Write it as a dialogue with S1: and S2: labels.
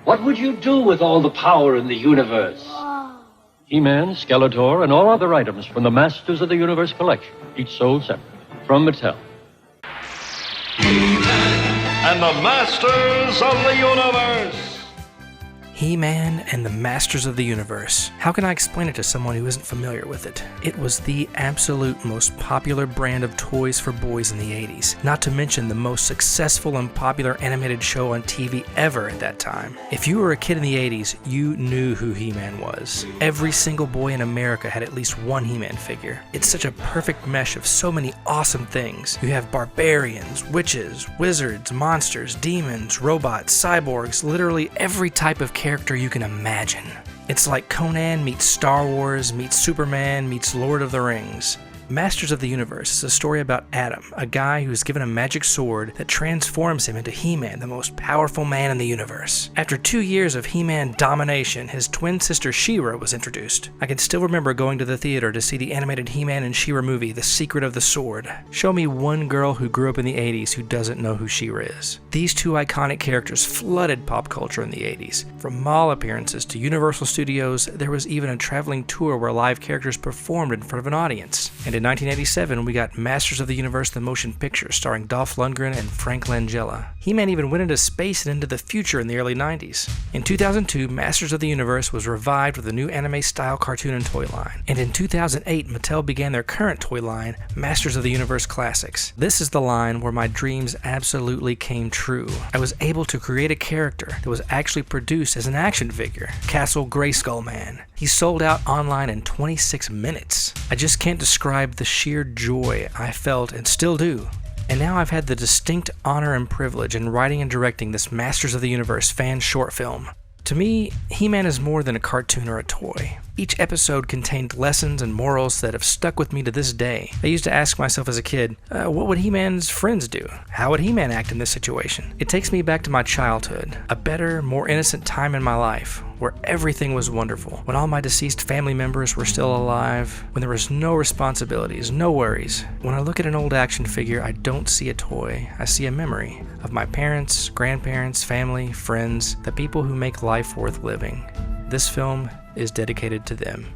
S1: What would you do with all the power in the universe? He-Man, Skeletor, and all other items from the Masters of the Universe collection, each sold separate. From Mattel.
S2: He-Man and the Masters of the Universe.
S3: He-Man and the Masters of the Universe. How can I explain it to someone who isn't familiar with it? It was the absolute most popular brand of toys for boys in the 80s, not to mention the most successful and popular animated show on TV ever at that time. If you were a kid in the 80s, you knew who He-Man was. Every single boy in America had at least one He-Man figure. It's such a perfect mesh of so many awesome things. You have barbarians, witches, wizards, monsters, demons, robots, cyborgs, literally every type of character you can imagine. It's like Conan meets Star Wars meets Superman meets Lord of the Rings. Masters of the Universe is a story about Adam, a guy who is given a magic sword that transforms him into He-Man, the most powerful man in the universe. After 2 years of He-Man domination, his twin sister She-Ra was introduced. I can still remember going to the theater to see the animated He-Man and She-Ra movie, The Secret of the Sword. Show me one girl who grew up in the 80s who doesn't know who She-Ra is. These two iconic characters flooded pop culture in the 80s. From mall appearances to Universal Studios, there was even a traveling tour where live characters performed in front of an audience. And in 1987, we got Masters of the Universe the motion picture starring Dolph Lundgren and Frank Langella. He-Man even went into space and into the future in the early 90s. In 2002, Masters of the Universe was revived with a new anime-style cartoon and toy line. And in 2008, Mattel began their current toy line, Masters of the Universe Classics. This is the line where my dreams absolutely came true. I was able to create a character that was actually produced as an action figure, Castle Grayskull Man. He sold out online in 26 minutes. I just can't describe the sheer joy I felt and still do. And now I've had the distinct honor and privilege in writing and directing this Masters of the Universe fan short film. To me, He-Man is more than a cartoon or a toy. Each episode contained lessons and morals that have stuck with me to this day. I used to ask myself as a kid, what would He-Man's friends do? How would He-Man act in this situation? It takes me back to my childhood, a better, more innocent time in my life, where everything was wonderful, when all my deceased family members were still alive, when there was no responsibilities, no worries. When I look at an old action figure, I don't see a toy, I see a memory of my parents, grandparents, family, friends, the people who make life worth living. This film is dedicated to them.